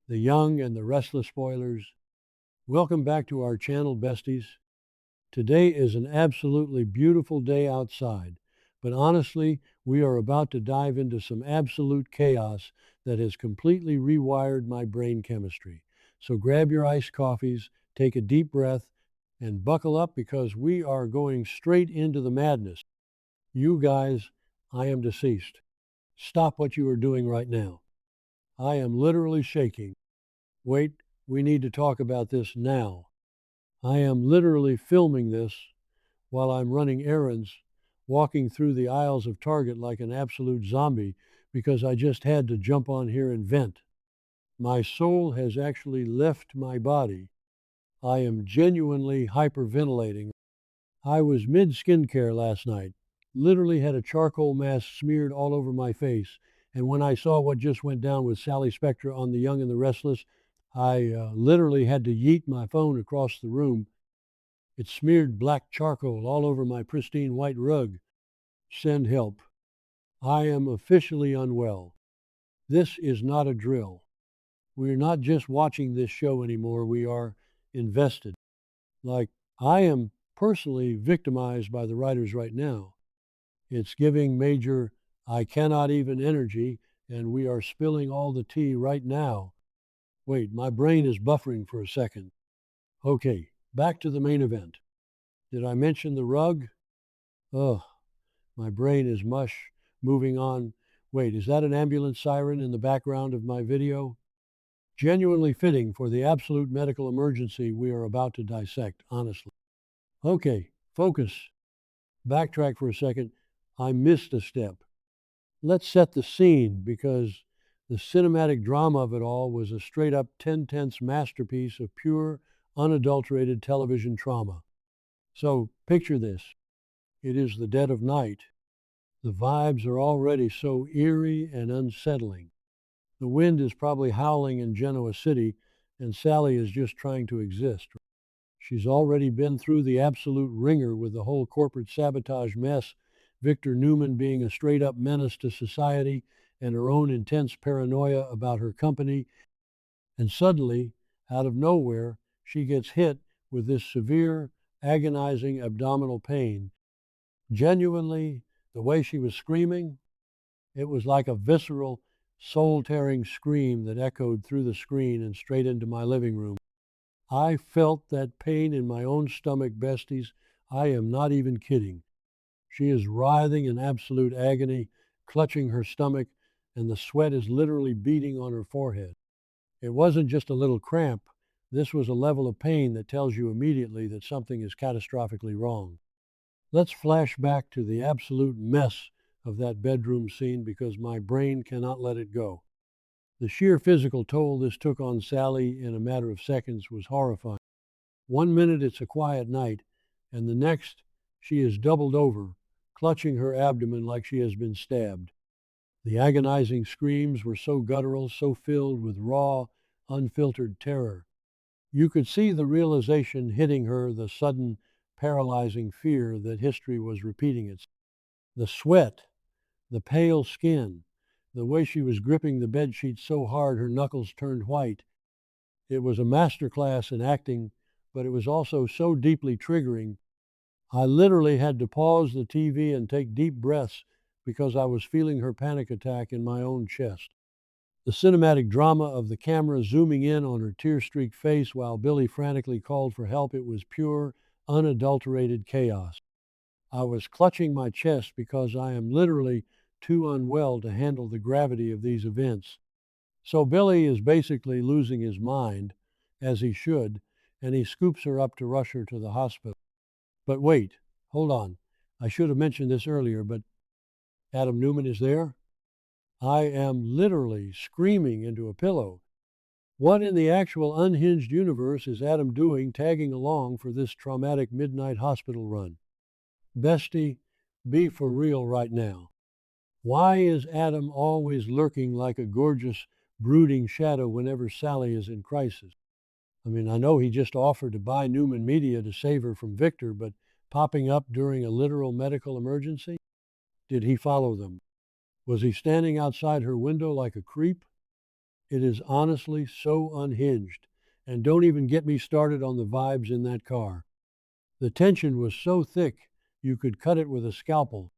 the young and the restless spoilers. Welcome back to our channel, besties. Today is an absolutely beautiful day outside, but honestly, we are about to dive into some absolute chaos that has completely rewired my brain chemistry. So grab your iced coffees, take a deep breath, and buckle up because we are going straight into the madness. You guys, I am deceased. Stop what you are doing right now. I am literally shaking. Wait, we need to talk about this now. I am literally filming this while I'm running errands, walking through the aisles of Target like an absolute zombie because I just had to jump on here and vent. My soul has actually left my body. I am genuinely hyperventilating. I was mid-skincare last night, literally had a charcoal mask smeared all over my face, and when I saw what just went down with Sally Spectra on The Young and the Restless, I literally had to yeet my phone across the room. It smeared black charcoal all over my pristine white rug. Send help. I am officially unwell. This is not a drill. We're not just watching this show anymore, we are invested. Like, I am personally victimized by the writers right now. It's giving major I cannot even energy, and we are spilling all the tea right now. Wait, my brain is buffering for a second. Okay, back to the main event. Did I mention the rug? Ugh, my brain is mush. Moving on. Wait, is that an ambulance siren in the background of my video? Genuinely fitting for the absolute medical emergency we are about to dissect, honestly. Okay, focus. Backtrack for a second. I missed a step. Let's set the scene because the cinematic drama of it all was a straight-up 10/10 masterpiece of pure, unadulterated television trauma. So picture this. It is the dead of night. The vibes are already so eerie and unsettling. The wind is probably howling in Genoa City, and Sally is just trying to exist. She's already been through the absolute ringer with the whole corporate sabotage mess, Victor Newman being a straight-up menace to society, and her own intense paranoia about her company. And suddenly, out of nowhere, she gets hit with this severe, agonizing abdominal pain. Genuinely, the way she was screaming, it was like a visceral, soul-tearing scream that echoed through the screen and straight into my living room. I felt that pain in my own stomach, besties. I am not even kidding. She is writhing in absolute agony, clutching her stomach, and the sweat is literally beading on her forehead. It wasn't just a little cramp. This was a level of pain that tells you immediately that something is catastrophically wrong. Let's flash back to the absolute mess of that bedroom scene because my brain cannot let it go. The sheer physical toll this took on Sally in a matter of seconds was horrifying. 1 minute it's a quiet night, and the next she is doubled over, clutching her abdomen like she has been stabbed. The agonizing screams were so guttural, so filled with raw, unfiltered terror. You could see the realization hitting her, the sudden, paralyzing fear that history was repeating itself. The sweat, the pale skin, the way she was gripping the bedsheet so hard her knuckles turned white. It was a masterclass in acting, but it was also so deeply triggering. I literally had to pause the TV and take deep breaths because I was feeling her panic attack in my own chest. The cinematic drama of the camera zooming in on her tear-streaked face while Billy frantically called for help, it was pure, unadulterated chaos. I was clutching my chest because I am literally too unwell to handle the gravity of these events. So Billy is basically losing his mind, as he should, and he scoops her up to rush her to the hospital. But wait, hold on. I should have mentioned this earlier, but Adam Newman is there? I am literally screaming into a pillow. What in the actual unhinged universe is Adam doing tagging along for this traumatic midnight hospital run? Bestie, be for real right now. Why is Adam always lurking like a gorgeous, brooding shadow whenever Sally is in crisis? I mean, I know he just offered to buy Newman Media to save her from Victor, but popping up during a literal medical emergency? Did he follow them? Was he standing outside her window like a creep? It is honestly so unhinged. And don't even get me started on the vibes in that car. The tension was so thick you could cut it with a scalpel.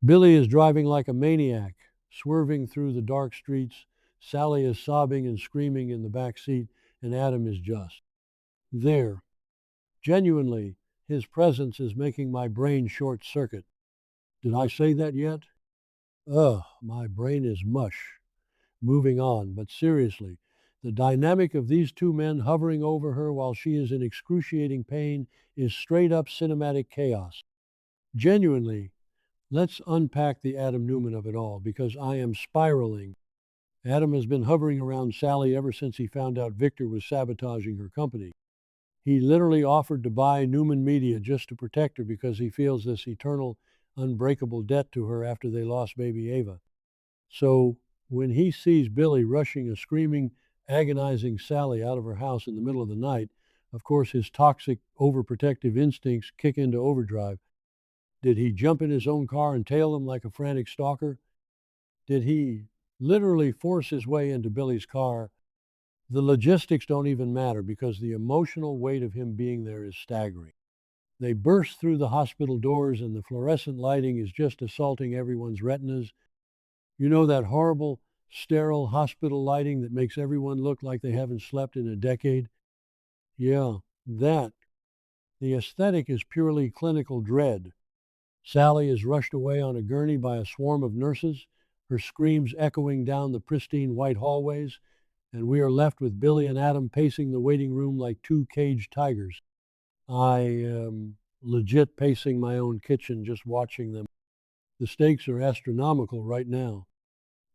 Billy is driving like a maniac, swerving through the dark streets. Sally is sobbing and screaming in the back seat, and Adam is just there. Genuinely, his presence is making my brain short circuit. Did I say that yet? Ugh, my brain is mush. Moving on, but seriously, the dynamic of these two men hovering over her while she is in excruciating pain is straight up cinematic chaos. Genuinely, let's unpack the Adam Newman of it all because I am spiraling. Adam has been hovering around Sally ever since he found out Victor was sabotaging her company. He literally offered to buy Newman Media just to protect her because he feels this eternal, unbreakable debt to her after they lost baby Ava. So when he sees Billy rushing a screaming, agonizing Sally out of her house in the middle of the night, of course his toxic, overprotective instincts kick into overdrive. Did he jump in his own car and tail him like a frantic stalker? Did he literally force his way into Billy's car? The logistics don't even matter because the emotional weight of him being there is staggering. They burst through the hospital doors and the fluorescent lighting is just assaulting everyone's retinas. You know that horrible, sterile hospital lighting that makes everyone look like they haven't slept in a decade? Yeah, that. The aesthetic is purely clinical dread. Sally is rushed away on a gurney by a swarm of nurses, her screams echoing down the pristine white hallways, and we are left with Billy and Adam pacing the waiting room like two caged tigers. I am legit pacing my own kitchen just watching them. The stakes are astronomical right now.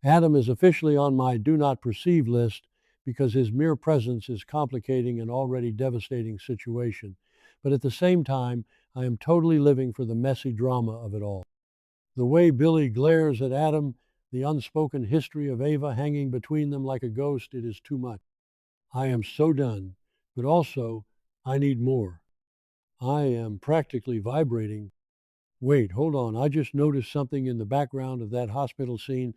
Adam is officially on my do not perceive list because his mere presence is complicating an already devastating situation. But at the same time, I am totally living for the messy drama of it all. The way Billy glares at Adam, the unspoken history of Ava hanging between them like a ghost, it is too much. I am so done, but also, I need more. I am practically vibrating. Wait, hold on, I just noticed something in the background of that hospital scene.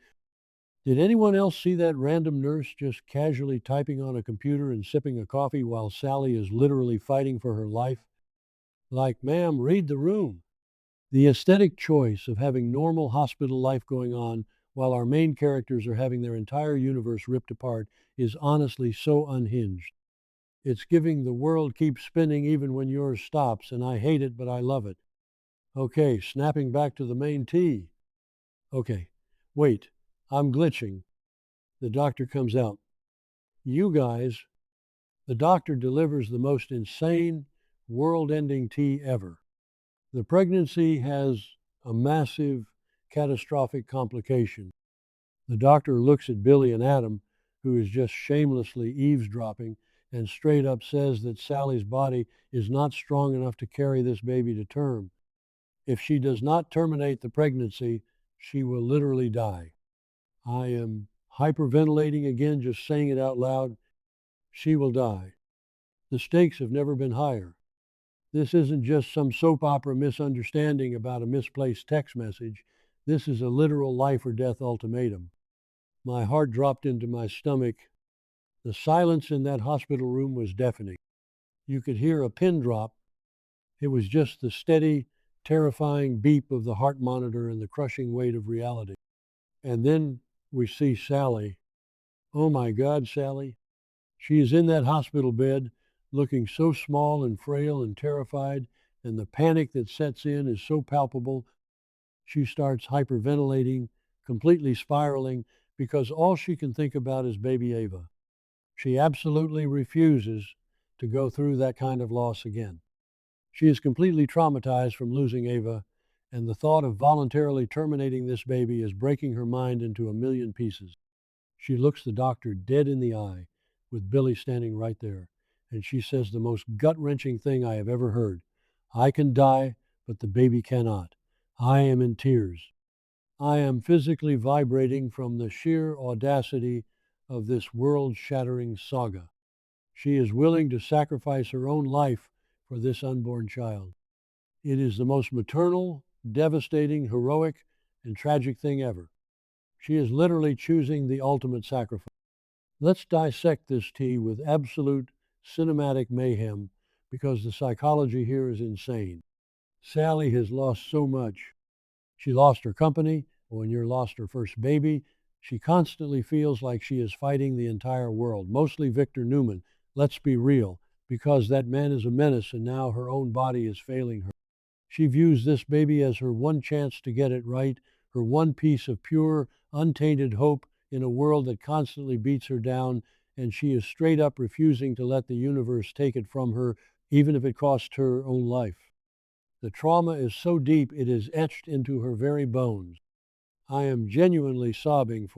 Did anyone else see that random nurse just casually typing on a computer and sipping a coffee while Sally is literally fighting for her life? Like, ma'am, read the room. The aesthetic choice of having normal hospital life going on while our main characters are having their entire universe ripped apart is honestly so unhinged. It's giving the world keeps spinning even when yours stops, and I hate it, but I love it. Okay, snapping back to the main T. Okay, wait, I'm glitching. The doctor comes out. You guys, the doctor delivers the most insane, world-ending tea ever. The pregnancy has a massive, catastrophic complication. The doctor looks at Billy and Adam, who is just shamelessly eavesdropping, and straight up says that Sally's body is not strong enough to carry this baby to term. If she does not terminate the pregnancy, she will literally die. I am hyperventilating again, just saying it out loud. She will die. The stakes have never been higher. This isn't just some soap opera misunderstanding about a misplaced text message. This is a literal life or death ultimatum. My heart dropped into my stomach. The silence in that hospital room was deafening. You could hear a pin drop. It was just the steady, terrifying beep of the heart monitor and the crushing weight of reality. And then we see Sally. Oh my God, Sally. She is in that hospital bed, looking so small and frail and terrified, and the panic that sets in is so palpable. She starts hyperventilating, completely spiraling, because all she can think about is baby Ava. She absolutely refuses to go through that kind of loss again. She is completely traumatized from losing Ava, and the thought of voluntarily terminating this baby is breaking her mind into a million pieces. She looks the doctor dead in the eye, with Billy standing right there, and she says the most gut-wrenching thing I have ever heard. I can die, but the baby cannot. I am in tears. I am physically vibrating from the sheer audacity of this world-shattering saga. She is willing to sacrifice her own life for this unborn child. It is the most maternal, devastating, heroic, and tragic thing ever. She is literally choosing the ultimate sacrifice. Let's dissect this tea with absolute cinematic mayhem because the psychology here is insane. Sally has lost so much. She lost her company. Y&R lost her first baby. She constantly feels like she is fighting the entire world, mostly Victor Newman. Let's be real, because that man is a menace and now her own body is failing her. She views this baby as her one chance to get it right, her one piece of pure, untainted hope in a world that constantly beats her down, and she is straight up refusing to let the universe take it from her, even if it costs her own life. The trauma is so deep it is etched into her very bones. I am genuinely sobbing.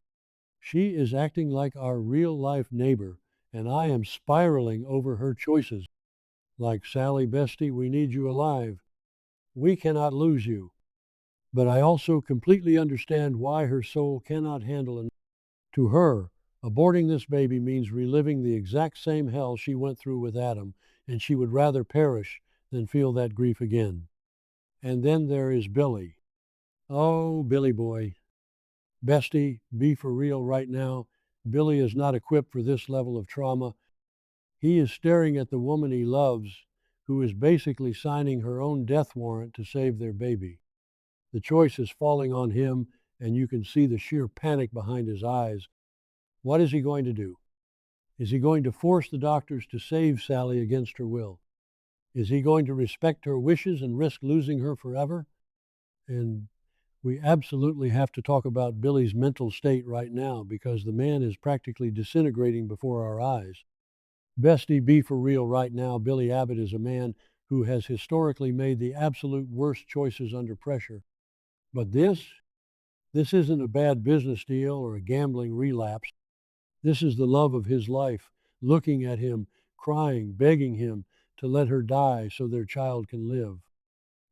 She is acting like our real-life neighbor, and I am spiraling over her choices. Like, Sally, bestie, we need you alive. We cannot lose you. But I also completely understand why her soul cannot handle it. To her, aborting this baby means reliving the exact same hell she went through with Adam, and she would rather perish than feel that grief again. And then there is Billy. Oh, Billy boy. Bestie, be for real right now. Billy is not equipped for this level of trauma. He is staring at the woman he loves, who is basically signing her own death warrant to save their baby. The choice is falling on him, and you can see the sheer panic behind his eyes. What is he going to do? Is he going to force the doctors to save Sally against her will? Is he going to respect her wishes and risk losing her forever? And we absolutely have to talk about Billy's mental state right now because the man is practically disintegrating before our eyes. Bestie, be for real right now. Billy Abbott is a man who has historically made the absolute worst choices under pressure. But this isn't a bad business deal or a gambling relapse. This is the love of his life, looking at him, crying, begging him to let her die so their child can live.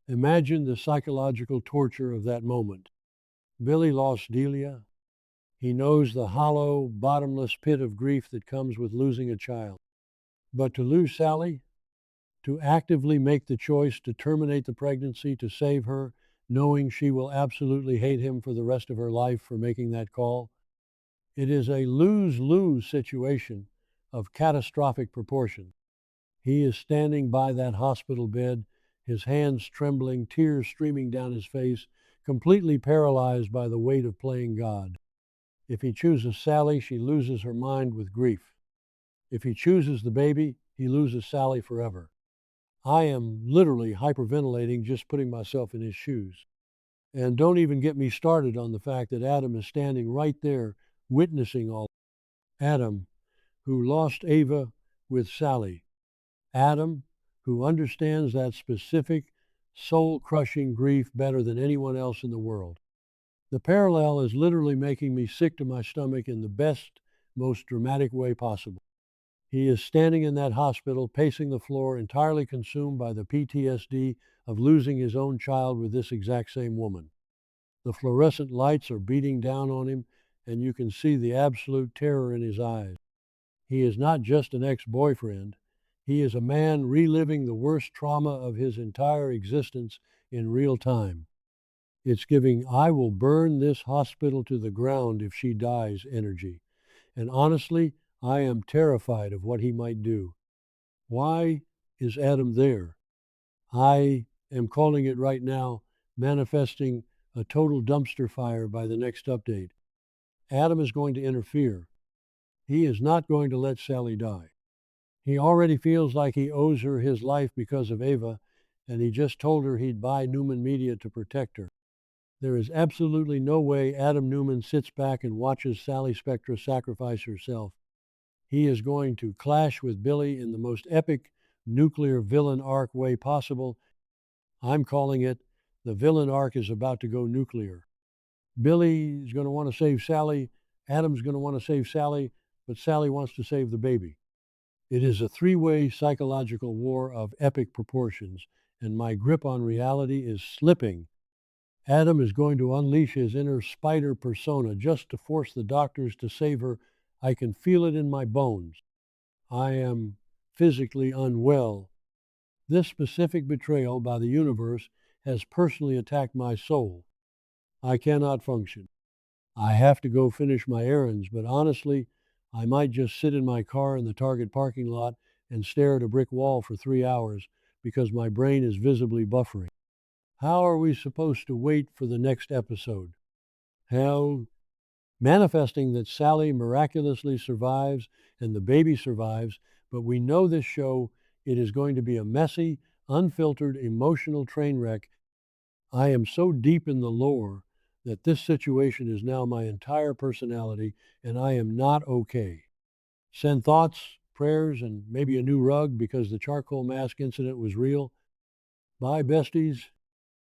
Imagine the psychological torture of that moment. Billy lost Delia. He knows the hollow, bottomless pit of grief that comes with losing a child. But to lose Sally, to actively make the choice to terminate the pregnancy to save her, knowing she will absolutely hate him for the rest of her life for making that call, it is a lose-lose situation of catastrophic proportion. He is standing by that hospital bed, his hands trembling, tears streaming down his face, completely paralyzed by the weight of playing God. If he chooses Sally, she loses her mind with grief. If he chooses the baby, he loses Sally forever. I am literally hyperventilating just putting myself in his shoes. And don't even get me started on the fact that Adam is standing right there witnessing all. Adam, who lost Ava with Sally. Adam, who understands that specific, soul-crushing grief better than anyone else in the world. The parallel is literally making me sick to my stomach in the best, most dramatic way possible. He is standing in that hospital, pacing the floor, entirely consumed by the PTSD of losing his own child with this exact same woman. The fluorescent lights are beating down on him, and you can see the absolute terror in his eyes. He is not just an ex-boyfriend. He is a man reliving the worst trauma of his entire existence in real time. It's giving "I will burn this hospital to the ground if she dies" energy. And honestly, I am terrified of what he might do. Why is Adam there? I am calling it right now, manifesting a total dumpster fire by the next update. Adam is going to interfere. He is not going to let Sally die. He already feels like he owes her his life because of Ava, and he just told her he'd buy Newman Media to protect her. There is absolutely no way Adam Newman sits back and watches Sally Spectra sacrifice herself. He is going to clash with Billy in the most epic nuclear villain arc way possible. I'm calling it the villain arc is about to go nuclear. Billy is going to want to save Sally, Adam's going to want to save Sally, but Sally wants to save the baby. It is a three-way psychological war of epic proportions, and my grip on reality is slipping. Adam is going to unleash his inner spider persona just to force the doctors to save her. I can feel it in my bones. I am physically unwell. This specific betrayal by the universe has personally attacked my soul. I cannot function. I have to go finish my errands, but honestly, I might just sit in my car in the Target parking lot and stare at a brick wall for 3 hours because my brain is visibly buffering. How are we supposed to wait for the next episode? How manifesting that Sally miraculously survives and the baby survives, but we know this show, it is going to be a messy, unfiltered, emotional train wreck. I am so deep in the lore that this situation is now my entire personality, and I am not okay. Send thoughts, prayers, and maybe a new rug because the charcoal mask incident was real. Bye, besties.